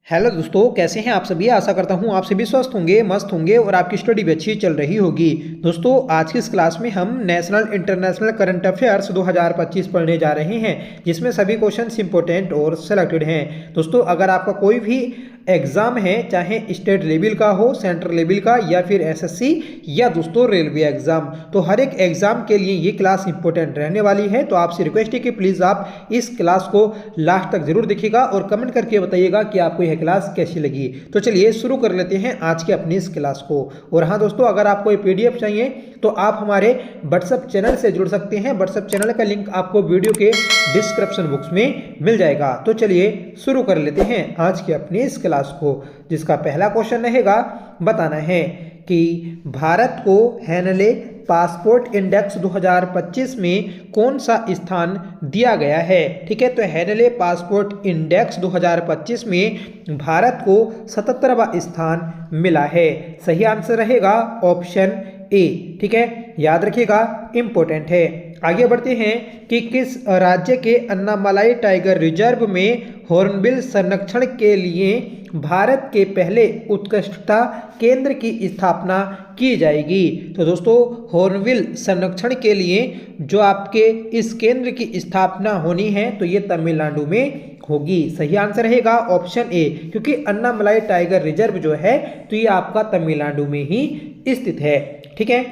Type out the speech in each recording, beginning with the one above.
Hello दोस्तों, कैसे हैं आप सभी। आशा करता हूं आप सभी स्वस्थ होंगे, मस्त होंगे और आपकी स्टडी भी अच्छी चल रही होगी। दोस्तों, आज की इस क्लास में हम नेशनल इंटरनेशनल करंट अफेयर्स 2025 पढ़ने जा रहे हैं, जिसमें सभी क्वेश्चंस इंपॉर्टेंट और सेलेक्टेड हैं। दोस्तों, अगर आपका कोई भी एग्जाम है, चाहे स्टेट लेवल का हो, सेंट्रल लेवल का या फिर एसएससी या दोस्तों रेलवे एग्जाम, तो हर एक एग्जाम के लिए ये क्लास इंपॉर्टेंट रहने वाली है। तो आपसे रिक्वेस्ट है कि प्लीज़ आप इस क्लास को लास्ट तक जरूर देखिएगा और कमेंट करके बताइएगा कि आपको यह क्लास कैसी लगी। तो चलिए शुरू कर लेते हैं आज के अपनी इस क्लास को। और हाँ दोस्तों, अगर आपको ये पीडीएफ चाहिए तो आप हमारे व्हाट्सएप चैनल से जुड़ सकते हैं। व्हाट्सएप चैनल का लिंक आपको वीडियो के डिस्क्रिप्शन बॉक्स में मिल जाएगा। तो चलिए शुरू कर लेते हैं आज की अपनी इस क्लास को, जिसका पहला क्वेश्चन रहेगा, बताना है कि भारत को हेनले पासपोर्ट इंडेक्स 2025 में कौन सा स्थान दिया गया है। ठीक है, तो हेनले पासपोर्ट इंडेक्स 2025 में भारत को 77वां स्थान मिला है। सही आंसर रहेगा ऑप्शन ए। ठीक है, याद रखिएगा, इंपॉर्टेंट है। आगे बढ़ते हैं कि किस राज्य के अन्नामलाई टाइगर रिजर्व में हॉर्नबिल संरक्षण के लिए भारत के पहले उत्कृष्टता केंद्र की स्थापना की जाएगी। तो दोस्तों, हॉर्नबिल संरक्षण के लिए जो आपके इस केंद्र की स्थापना होनी है, तो ये तमिलनाडु में होगी। सही आंसर रहेगा ऑप्शन ए, क्योंकि अन्नामलाई टाइगर रिजर्व जो है तो ये आपका तमिलनाडु में ही स्थित है। ठीक है,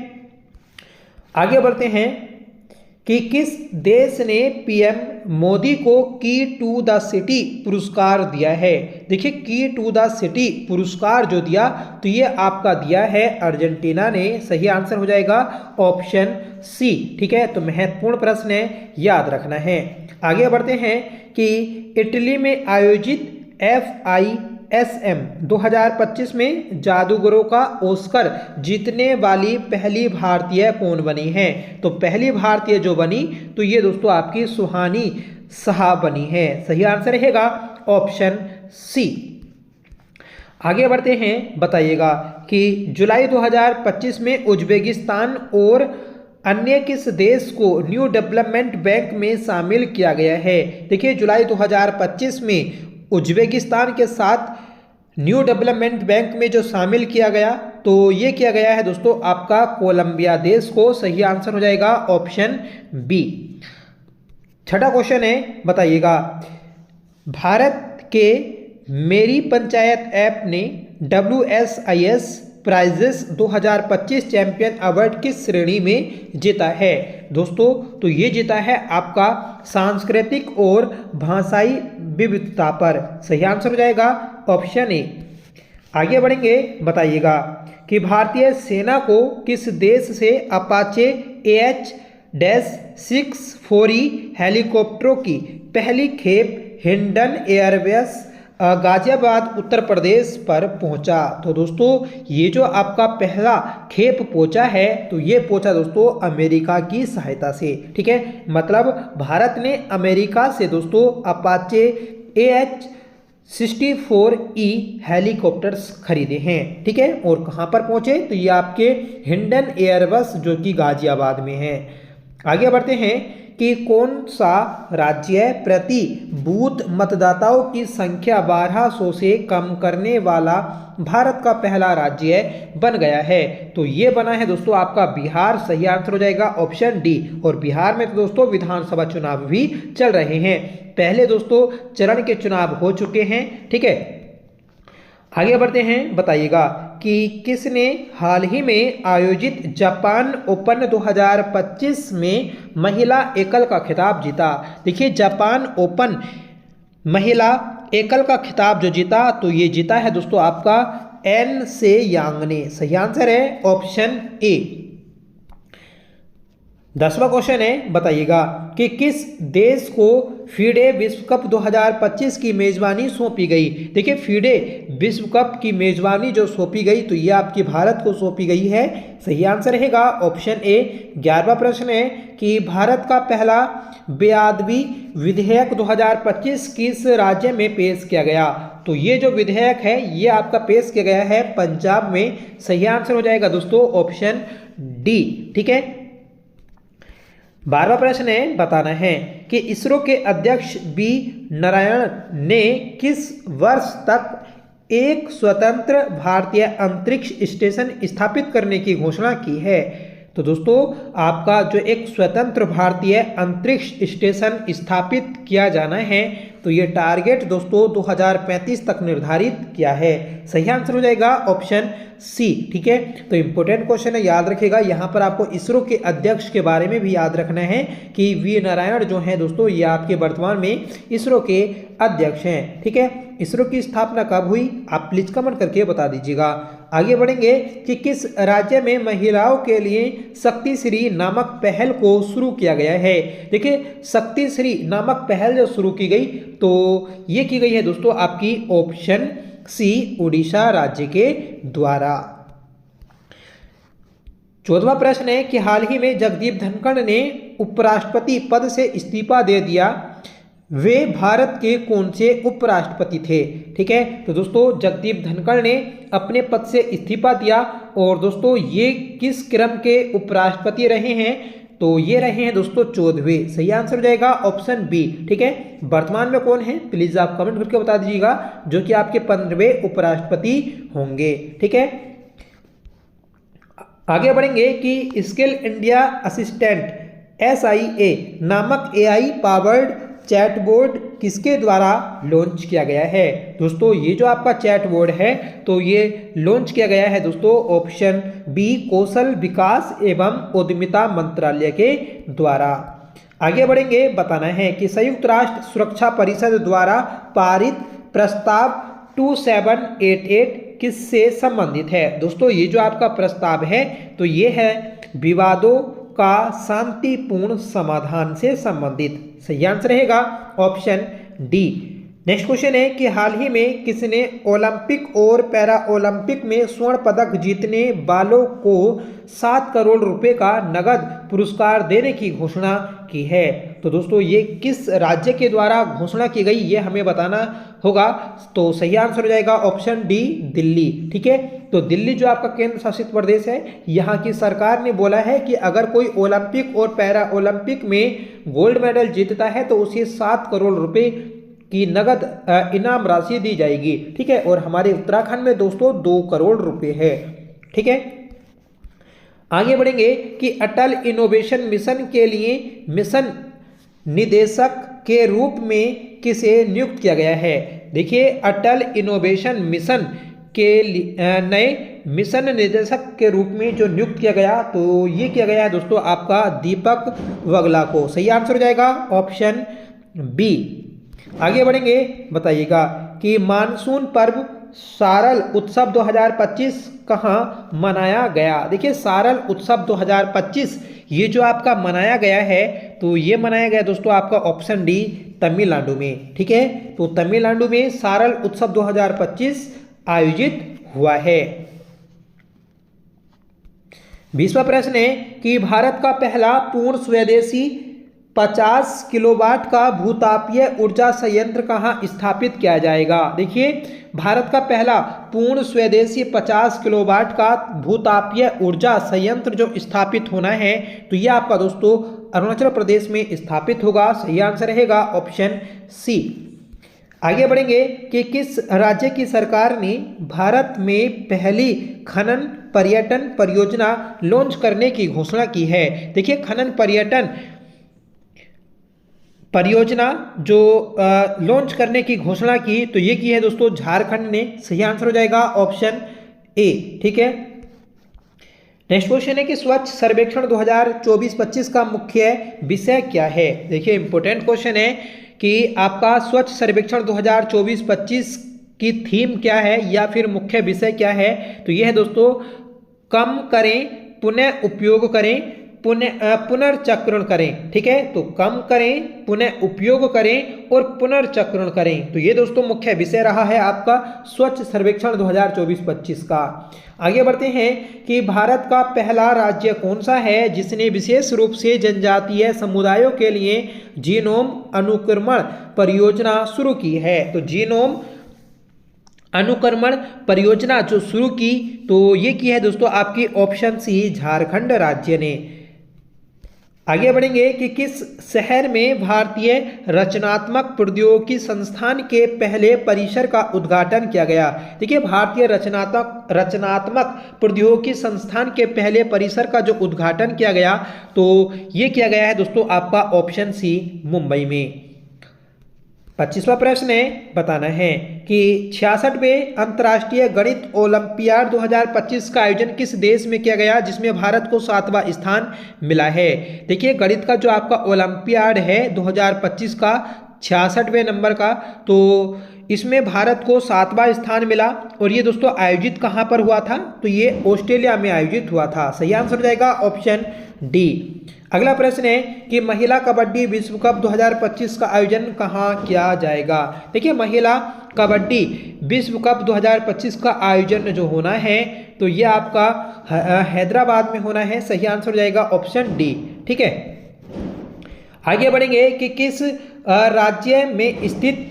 आगे बढ़ते हैं कि किस देश ने पीएम मोदी को की टू द सिटी पुरस्कार दिया है। देखिए, की टू द सिटी पुरस्कार जो दिया तो ये आपका दिया है अर्जेंटीना ने। सही आंसर हो जाएगा ऑप्शन सी। ठीक है, तो महत्वपूर्ण प्रश्न है, याद रखना है। आगे बढ़ते हैं कि इटली में आयोजित FISM 2025 में जादूगरों का ऑस्कर जीतने वाली पहली भारतीय कौन बनी है। तो पहली भारतीय जो बनी तो ये दोस्तों आपकी सुहानी शाह बनी है। सही आंसर रहेगा ऑप्शन सी। आगे बढ़ते हैं, बताइएगा कि जुलाई 2025 में उज्बेकिस्तान और अन्य किस देश को न्यू डेवलपमेंट बैंक में शामिल किया गया है। देखिए, जुलाई 2025 में उज्बेकिस्तान के साथ न्यू डेवलपमेंट बैंक में जो शामिल किया गया तो ये किया गया है दोस्तों आपका कोलंबिया देश को। सही आंसर हो जाएगा ऑप्शन बी। छठा क्वेश्चन है, बताइएगा, भारत के मेरी पंचायत ऐप ने WSIS प्राइजेस 2025 चैंपियन अवार्ड किस श्रेणी में जीता है। दोस्तों, तो ये जीता है आपका सांस्कृतिक और भाषाई विविधता पर। सही आंसर हो जाएगा ऑप्शन ए। आगे बढ़ेंगे, बताइएगा कि भारतीय सेना को किस देश से अपाचे AH-64E हेलीकॉप्टरों की पहली खेप हिंडन एयरबेस गाजियाबाद उत्तर प्रदेश पर पहुंचा। तो दोस्तों, ये जो आपका पहला खेप पहुंचा है तो ये पहुंचा दोस्तों अमेरिका की सहायता से। ठीक है, मतलब भारत ने अमेरिका से दोस्तों अपाचे AH-64E हेलीकॉप्टर्स खरीदे हैं। ठीक है, और कहां पर पहुंचे तो ये आपके हिंडन एयरबस जो कि गाजियाबाद में है। आगे बढ़ते हैं कि कौन सा राज्य प्रति बूथ मतदाताओं की संख्या 1200 से कम करने वाला भारत का पहला राज्य बन गया है। तो ये बना है दोस्तों आपका बिहार। सही आंसर हो जाएगा ऑप्शन डी। और बिहार में तो दोस्तों विधानसभा चुनाव भी चल रहे हैं। पहले दोस्तों चरण के चुनाव हो चुके हैं। ठीक है, आगे बढ़ते हैं, बताइएगा कि किसने हाल ही में आयोजित जापान ओपन 2025 में महिला एकल का खिताब जीता। देखिए, जापान ओपन महिला एकल का खिताब जो जीता तो ये जीता है दोस्तों आपका एन से यांग ने। सही आंसर है ऑप्शन ए। 10वां क्वेश्चन है, बताइएगा कि किस देश को फीडे विश्व कप 2025 की मेजबानी सौंपी गई। देखिए, फीडे विश्व कप की मेजबानी जो सौंपी गई तो ये आपकी भारत को सौंपी गई है। सही आंसर रहेगा ऑप्शन ए। 11वां प्रश्न है कि भारत का पहला बेअदबी विधेयक 2025 किस राज्य में पेश किया गया। तो ये जो विधेयक है ये आपका पेश किया गया है पंजाब में। सही आंसर हो जाएगा दोस्तों ऑप्शन डी। ठीक है, 12वां प्रश्न है, बताना है कि इसरो के अध्यक्ष बी नारायण ने किस वर्ष तक एक स्वतंत्र भारतीय अंतरिक्ष स्टेशन स्थापित करने की घोषणा की है। तो दोस्तों आपका जो एक स्वतंत्र भारतीय अंतरिक्ष स्टेशन स्थापित किया जाना है, तो ये टारगेट दोस्तों 2035 तक निर्धारित किया है। सही आंसर हो जाएगा ऑप्शन सी। ठीक है, तो इंपॉर्टेंट क्वेश्चन है, याद रखिएगा। यहाँ पर आपको इसरो के अध्यक्ष के बारे में भी याद रखना है कि वी नारायण जो है दोस्तों, ये आपके वर्तमान में इसरो के अध्यक्ष हैं। ठीक है, इसरो की स्थापना कब हुई, आप प्लीज कमेंट करके बता दीजिएगा। आगे बढ़ेंगे कि किस राज्य में महिलाओं के लिए शक्ति श्री नामक पहल को शुरू किया गया है। देखिए, शक्ति श्री नामक पहल जो शुरू की गई, तो ये की गई है दोस्तों आपकी ऑप्शन सी, उड़ीसा राज्य के द्वारा। 14वां प्रश्न है कि हाल ही में जगदीप धनखड़ ने उपराष्ट्रपति पद से इस्तीफा दे दिया, वे भारत के कौन से उपराष्ट्रपति थे। ठीक है, तो दोस्तों जगदीप धनखड़ ने अपने पद से इस्तीफा दिया, और दोस्तों ये किस क्रम के उपराष्ट्रपति रहे हैं, तो ये रहे हैं दोस्तों 14वें। सही आंसर हो जाएगा ऑप्शन बी। ठीक है, वर्तमान में कौन है प्लीज आप कमेंट करके बता दीजिएगा, जो कि आपके 15वें उपराष्ट्रपति होंगे। ठीक है, आगे बढ़ेंगे कि स्किल इंडिया असिस्टेंट SIA नामक AI पावर्ड चैटबोर्ड किसके द्वारा लॉन्च किया गया है। दोस्तों ये जो आपका चैटबोर्ड है, तो ये लॉन्च किया गया है दोस्तों ऑप्शन बी, कौशल विकास एवं उद्यमिता मंत्रालय के द्वारा। आगे बढ़ेंगे, बताना है कि संयुक्त राष्ट्र सुरक्षा परिषद द्वारा पारित प्रस्ताव 2788 किससे संबंधित है। दोस्तों ये जो आपका प्रस्ताव है, तो ये है विवादों का शांतिपूर्ण समाधान से संबंधित। सही आंसर रहेगा ऑप्शन डी। नेक्स्ट क्वेश्चन है कि हाल ही में किसने ओलंपिक और पैरा ओलंपिक में स्वर्ण पदक जीतने वालों को 7 करोड़ रुपए का नगद पुरस्कार देने की घोषणा की है। तो दोस्तों ये किस राज्य के द्वारा घोषणा की गई, ये हमें बताना होगा। तो सही आंसर हो जाएगा ऑप्शन डी, दिल्ली। ठीक है, तो दिल्ली जो आपका केंद्र शासित प्रदेश है, यहाँ की सरकार ने बोला है कि अगर कोई ओलंपिक और पैरा ओलंपिक में गोल्ड मेडल जीतता है, तो उसे 7 करोड़ रुपए की नगद इनाम राशि दी जाएगी। ठीक है, और हमारे उत्तराखंड में दोस्तों 2 करोड़ रुपए है। ठीक है, आगे बढ़ेंगे कि अटल इनोवेशन मिशन के लिए मिशन निदेशक के रूप में किसे नियुक्त किया गया है। देखिए, अटल इनोवेशन मिशन के नए मिशन निदेशक के रूप में जो नियुक्त किया गया, तो ये किया गया है दोस्तों आपका दीपक वगला को। सही आंसर हो जाएगा ऑप्शन बी। आगे बढ़ेंगे, बताइएगा कि मानसून पर्व सारल उत्सव 2025 कहाँ मनाया गया। देखिए, सारल उत्सव 2025 ये जो आपका मनाया गया है, तो ये मनाया गया दोस्तों आपका ऑप्शन डी, तमिलनाडु में। ठीक है, तो तमिलनाडु में सारल उत्सव 2025 आयोजित हुआ है। 20वां प्रश्न है कि भारत का पहला पूर्ण स्वदेशी 50 किलोवाट का भूतापीय ऊर्जा संयंत्र कहाँ स्थापित किया जाएगा। देखिए, भारत का पहला पूर्ण स्वदेशी 50 किलोवाट का भूतापीय ऊर्जा संयंत्र जो स्थापित होना है, तो यह आपका दोस्तों अरुणाचल प्रदेश में स्थापित होगा। सही आंसर रहेगा ऑप्शन सी। आगे बढ़ेंगे कि किस राज्य की सरकार ने भारत में पहली खनन पर्यटन परियोजना लॉन्च करने की घोषणा की है। देखिए, खनन पर्यटन परियोजना जो लॉन्च करने की घोषणा की, तो ये की है दोस्तों झारखंड ने। सही आंसर हो जाएगा ऑप्शन ए। ठीक है, नेक्स्ट क्वेश्चन है कि स्वच्छ सर्वेक्षण 2024-25 का मुख्य विषय क्या है। देखिए, इंपॉर्टेंट क्वेश्चन है कि आपका स्वच्छ सर्वेक्षण 2024-25 की थीम क्या है या फिर मुख्य विषय क्या है। तो यह है दोस्तों कम करें, पुनः उपयोग करें, पुनर्चक्रण करें। ठीक है, तो कम करें, पुनः उपयोग करें और पुनर्चक्रण करें। तो ये दोस्तों मुख्य विषय रहा है आपका स्वच्छ सर्वेक्षण 2024-25 का। आगे बढ़ते हैं कि भारत का पहला राज्य कौन सा है जिसने विशेष रूप से जनजातीय समुदायों के लिए जीनोम अनुक्रमण परियोजना शुरू की है। तो जीनोम अनुक्रमण परियोजना जो शुरू की, तो ये की है दोस्तों आपकी ऑप्शन सी, झारखंड राज्य ने। आगे बढ़ेंगे कि किस शहर में भारतीय रचनात्मक प्रौद्योगिकी संस्थान के पहले परिसर का उद्घाटन किया गया। देखिए, भारतीय रचनात्मक प्रौद्योगिकी संस्थान के पहले परिसर का जो उद्घाटन किया गया, तो ये किया गया है दोस्तों आपका ऑप्शन सी, मुंबई में। 25वां प्रश्न है, बताना है कि 66वें अंतर्राष्ट्रीय गणित ओलंपियाड 2025 का आयोजन किस देश में किया गया, जिसमें भारत को 7वां स्थान मिला है। देखिए, गणित का जो आपका ओलंपियाड है 2025 का 66वें नंबर का, तो इसमें भारत को 7वां स्थान मिला। और ये दोस्तों आयोजित कहाँ पर हुआ था, तो ये ऑस्ट्रेलिया में आयोजित हुआ था। सही आंसर हो जाएगा ऑप्शन डी। अगला प्रश्न है कि महिला कबड्डी विश्व कप 2025 का आयोजन कहाँ किया जाएगा। देखिए, महिला कबड्डी विश्व कप 2025 का आयोजन जो होना है, तो ये आपका हैदराबाद में होना है। सही आंसर हो जाएगा ऑप्शन डी। ठीक है, आगे बढ़ेंगे कि किस राज्य में स्थित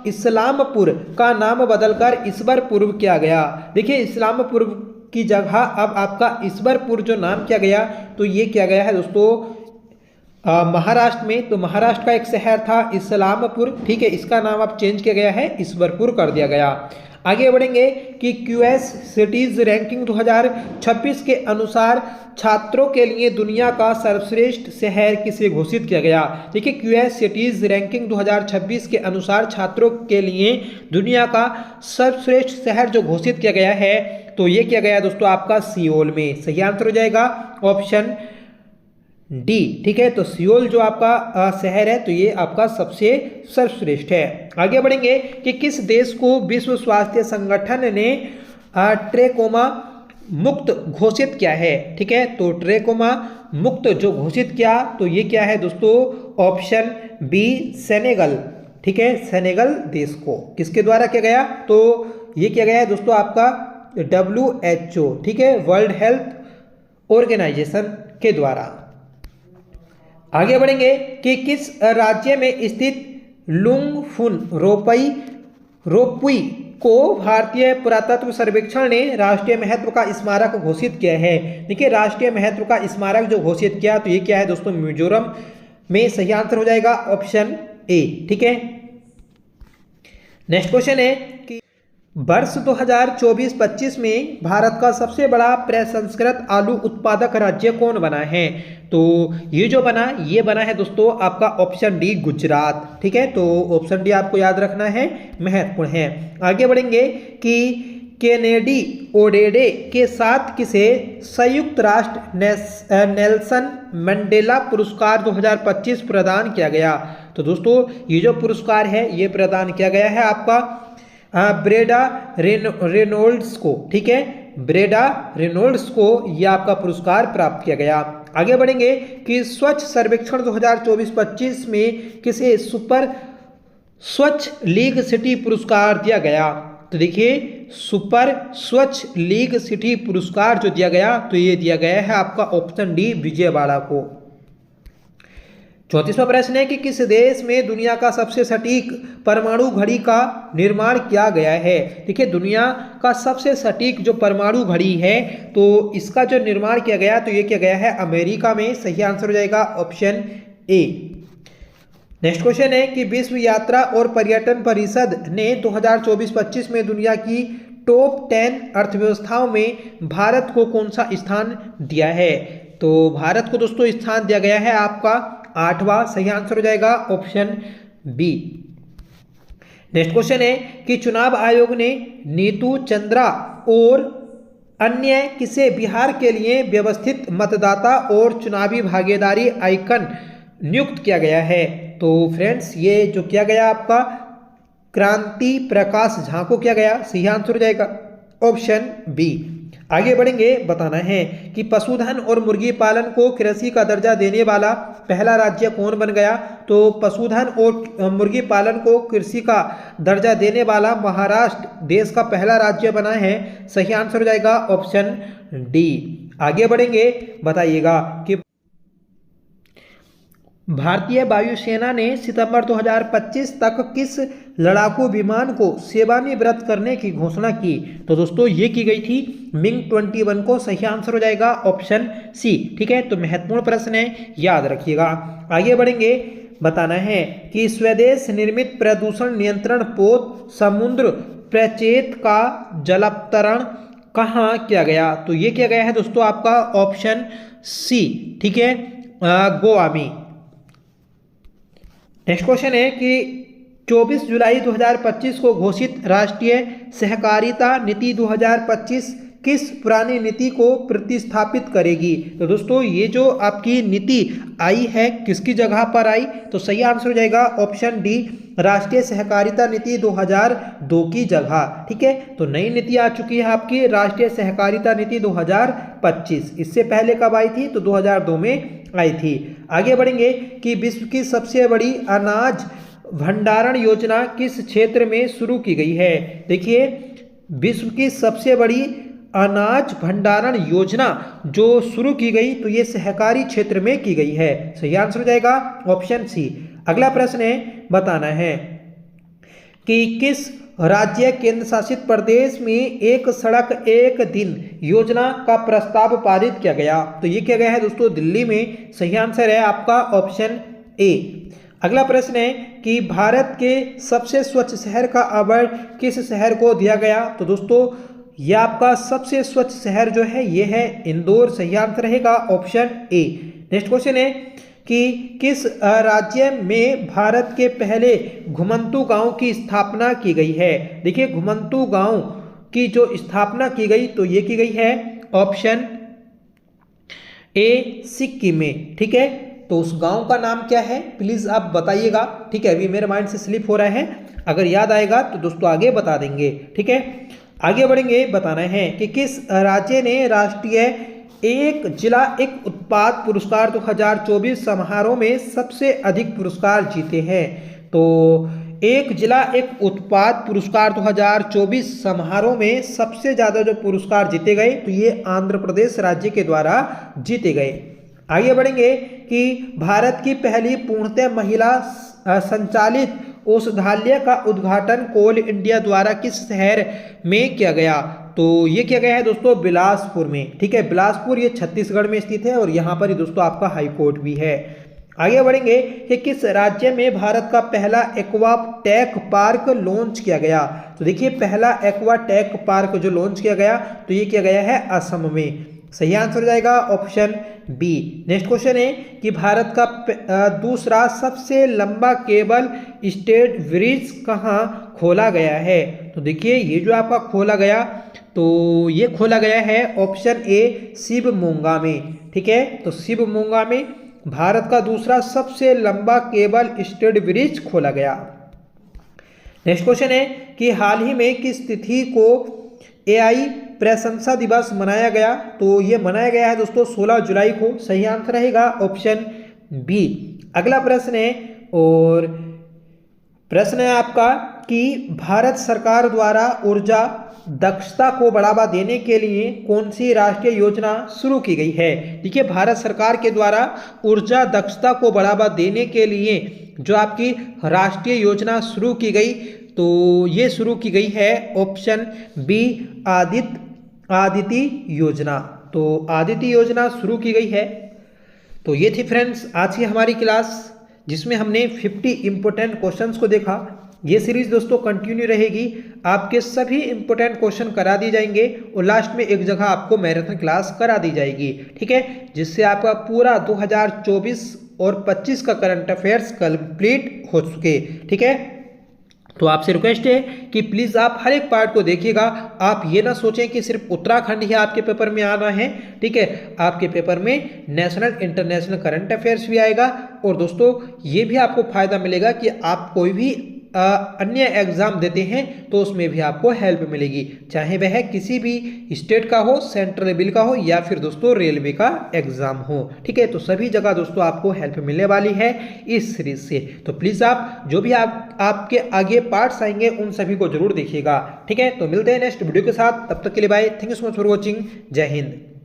इस्लामपुर का नाम बदलकर ईश्वरपुर किया गया। देखिए, इस्लामपुर की जगह अब आपका ईश्वरपुर जो नाम किया गया, तो ये किया गया है दोस्तों महाराष्ट्र में। तो महाराष्ट्र का एक शहर था इस्लामपुर, ठीक है, इसका नाम अब चेंज किया गया है, ईश्वरपुर कर दिया गया। आगे बढ़ेंगे कि क्यूएस सिटीज रैंकिंग 2026 के अनुसार छात्रों के लिए दुनिया का सर्वश्रेष्ठ शहर किसे घोषित किया गया। देखिए, क्यूएस सिटीज रैंकिंग 2026 के अनुसार छात्रों के लिए दुनिया का सर्वश्रेष्ठ शहर जो घोषित किया गया है, तो ये किया गया दोस्तों आपका सियोल में। सही आंसर हो जाएगा ऑप्शन डी। ठीक है, तो सियोल जो आपका शहर है, तो ये आपका सबसे सर्वश्रेष्ठ है। आगे बढ़ेंगे कि किस देश को विश्व स्वास्थ्य संगठन ने ट्रेकोमा मुक्त घोषित किया है। ठीक है, तो ट्रेकोमा मुक्त जो घोषित किया, तो ये क्या है दोस्तों, ऑप्शन बी, सेनेगल। ठीक है, सेनेगल देश को किसके द्वारा किया गया, तो ये किया गया है दोस्तों आपका WHO, ठीक है, वर्ल्ड हेल्थ ऑर्गेनाइजेशन के द्वारा। आगे बढ़ेंगे कि किस राज्य में स्थित लुंगफुन रोपवी को भारतीय पुरातत्व सर्वेक्षण ने राष्ट्रीय महत्व का स्मारक घोषित किया है। देखिए, राष्ट्रीय महत्व का स्मारक जो घोषित किया, तो ये क्या है दोस्तों, मिजोरम में। सही आंसर हो जाएगा ऑप्शन ए। ठीक है, नेक्स्ट क्वेश्चन है कि वर्ष 2024-25 में भारत का सबसे बड़ा प्रसंस्कृत आलू उत्पादक राज्य कौन बना है। तो ये जो बना, ये बना है दोस्तों आपका ऑप्शन डी, गुजरात। ठीक है, तो ऑप्शन डी आपको याद रखना है, महत्वपूर्ण है। आगे बढ़ेंगे कि केनेडी ओडेडे के साथ किसे संयुक्त राष्ट्र नेल्सन मंडेला पुरस्कार 2025 प्रदान किया गया। तो दोस्तों, ये जो पुरस्कार है, ये प्रदान किया गया है आपका ब्रेडा रेनोल्ड्स को। ठीक है, ब्रेडा रेनोल्ड्स को यह आपका पुरस्कार प्राप्त किया गया। आगे बढ़ेंगे कि स्वच्छ सर्वेक्षण 2024-25 में किसे सुपर स्वच्छ लीग सिटी पुरस्कार दिया गया। तो देखिए, सुपर स्वच्छ लीग सिटी पुरस्कार जो दिया गया, तो ये दिया गया है आपका ऑप्शन डी, विजयवाड़ा को। 34वां प्रश्न है कि किस देश में दुनिया का सबसे सटीक परमाणु घड़ी का निर्माण किया गया है। देखिए, दुनिया का सबसे सटीक जो परमाणु घड़ी है, तो इसका जो निर्माण किया गया, तो ये किया गया है अमेरिका में। सही आंसर हो जाएगा ऑप्शन ए। नेक्स्ट क्वेश्चन है कि विश्व यात्रा और पर्यटन परिषद ने 2024-25 में दुनिया की टॉप 10 अर्थव्यवस्थाओं में भारत को कौन सा स्थान दिया है। तो भारत को दोस्तों स्थान दिया गया है आपका 8वां। सही आंसर हो जाएगा ऑप्शन बी। नेक्स्ट क्वेश्चन है कि चुनाव आयोग ने नीतू चंद्रा और अन्य किसे बिहार के लिए व्यवस्थित मतदाता और चुनावी भागीदारी आइकन नियुक्त किया गया है। तो फ्रेंड्स, ये जो किया गया आपका क्रांति प्रकाश झा को किया गया। सही आंसर हो जाएगा ऑप्शन बी। आगे बढ़ेंगे, बताना है कि पशुधन और मुर्गी पालन को कृषि का दर्जा देने वाला पहला राज्य कौन बन गया। तो पशुधन और मुर्गी पालन को कृषि का दर्जा देने वाला महाराष्ट्र देश का पहला राज्य बना है। सही आंसर हो जाएगा ऑप्शन डी। आगे बढ़ेंगे, बताइएगा कि भारतीय वायुसेना ने सितंबर 2025 तक किस लड़ाकू विमान को सेवानिवृत्त करने की घोषणा की? तो दोस्तों ये की गई थी मिग 21 को। सही आंसर हो जाएगा ऑप्शन सी। ठीक है, तो महत्वपूर्ण प्रश्न है, याद रखिएगा। आगे बढ़ेंगे, बताना है कि स्वदेश निर्मित प्रदूषण नियंत्रण पोत समुद्र प्रचेत का जलावतरण कहाँ किया गया? तो ये किया गया है दोस्तों आपका ऑप्शन सी। ठीक है, गोवा में। नेक्स्ट क्वेश्चन है कि 24 जुलाई 2025 को घोषित राष्ट्रीय सहकारिता नीति 2025 किस पुरानी नीति को प्रतिस्थापित करेगी? तो दोस्तों ये जो आपकी नीति आई है किसकी जगह पर आई? तो सही आंसर हो जाएगा ऑप्शन डी, राष्ट्रीय सहकारिता नीति 2002 की जगह। ठीक है, तो नई नीति आ चुकी है आपकी राष्ट्रीय सहकारिता नीति 2025। इससे पहले कब आई थी? तो 2002 में आई थी। आगे बढ़ेंगे कि विश्व की सबसे बड़ी अनाज भंडारण योजना किस क्षेत्र में शुरू की गई है? देखिए, विश्व की सबसे बड़ी अनाज भंडारण योजना जो शुरू की गई तो ये सहकारी क्षेत्र में की गई है। सही आंसर हो जाएगा ऑप्शन सी। अगला प्रश्न है, बताना है कि किस राज्य केंद्र शासित प्रदेश में एक सड़क एक दिन योजना का प्रस्ताव पारित किया गया? तो ये किया गया है दोस्तों दिल्ली में। सही आंसर है आपका ऑप्शन ए। अगला प्रश्न है कि भारत के सबसे स्वच्छ शहर का अवार्ड किस शहर को दिया गया? तो दोस्तों ये आपका सबसे स्वच्छ शहर जो है ये है इंदौर। सही आंसर रहेगा ऑप्शन ए। नेक्स्ट क्वेश्चन है कि किस राज्य में भारत के पहले घुमंतू गांव की स्थापना की गई है? देखिए, घुमंतू गांव की जो स्थापना की गई तो ये की गई है ऑप्शन ए, सिक्किम में। ठीक है, तो उस गांव का नाम क्या है प्लीज आप बताइएगा। ठीक है, अभी मेरे माइंड से स्लिप हो रहा है, अगर याद आएगा तो दोस्तों आगे बता देंगे। ठीक है, आगे बढ़ेंगे, बताना है कि किस राज्य ने राष्ट्रीय एक जिला एक उत्पाद पुरस्कार 2024 समारोह में सबसे अधिक पुरस्कार जीते हैं? तो एक जिला एक उत्पाद पुरस्कार 2024 समारोह में सबसे ज्यादा जो पुरस्कार जीते गए तो ये आंध्र प्रदेश राज्य के द्वारा जीते गए। आगे बढ़ेंगे कि भारत की पहली पूर्णतः महिला संचालित औषधालय का उद्घाटन कोल इंडिया द्वारा किस शहर में किया गया? तो ये किया गया है दोस्तों बिलासपुर में। ठीक है, बिलासपुर ये छत्तीसगढ़ में स्थित है और यहाँ पर ही दोस्तों आपका हाई कोर्ट भी है। आगे बढ़ेंगे कि किस राज्य में भारत का पहला एक्वा टेक पार्क लॉन्च किया गया? तो देखिए, पहला एक्वा टेक पार्क जो लॉन्च किया गया तो ये किया गया है असम में। सही आंसर हो जाएगा ऑप्शन बी। नेक्स्ट क्वेश्चन है कि भारत का दूसरा सबसे लंबा केबल स्टेड ब्रिज कहाँ खोला गया है? तो देखिए, ये जो आपका खोला गया तो ये खोला गया है ऑप्शन ए, शिवमोगा में। ठीक है, तो शिवमोगा में भारत का दूसरा सबसे लंबा केबल स्टेड ब्रिज खोला गया। नेक्स्ट क्वेश्चन है कि हाल ही में किस तिथि को एआई प्रशंसा दिवस मनाया गया? तो ये मनाया गया है दोस्तों 16 जुलाई को। सही आंसर रहेगा ऑप्शन बी। अगला प्रश्न है, और प्रश्न है आपका कि भारत सरकार द्वारा ऊर्जा दक्षता को बढ़ावा देने के लिए कौन सी राष्ट्रीय योजना शुरू की गई है? देखिए, भारत सरकार के द्वारा ऊर्जा दक्षता को बढ़ावा देने के लिए जो आपकी राष्ट्रीय योजना शुरू की गई तो ये शुरू की गई है ऑप्शन बी, आदिति योजना। तो आदिति योजना शुरू की गई है। तो ये थी फ्रेंड्स आज की हमारी क्लास जिसमें हमने 50 इंपोर्टेंट क्वेश्चंस को देखा। ये सीरीज दोस्तों कंटिन्यू रहेगी, आपके सभी इंपोर्टेंट क्वेश्चन करा दिए जाएंगे और लास्ट में एक जगह आपको मैराथन क्लास करा दी जाएगी। ठीक है, जिससे आपका पूरा 2024 और 25 का करंट अफेयर्स कंप्लीट हो चुके। ठीक है, तो आपसे रिक्वेस्ट है कि प्लीज़ आप हर एक पार्ट को देखिएगा। आप ये ना सोचें कि सिर्फ उत्तराखंड ही आपके पेपर में आना है। ठीक है, आपके पेपर में नेशनल इंटरनेशनल करंट अफेयर्स भी आएगा और दोस्तों ये भी आपको फायदा मिलेगा कि आप कोई भी अन्य एग्जाम देते हैं तो उसमें भी आपको हेल्प मिलेगी, चाहे वह किसी भी स्टेट का हो, सेंट्रल लेवल का हो या फिर दोस्तों रेलवे का एग्जाम हो। ठीक है, तो सभी जगह दोस्तों आपको हेल्प मिलने वाली है इस सीरीज से। तो प्लीज आप जो भी आपके आगे पार्ट्स आएंगे उन सभी को जरूर देखिएगा। ठीक है, तो मिलते हैं नेक्स्ट वीडियो के साथ, तब तक के लिए bye. Thank you so much for watching. जय हिंद।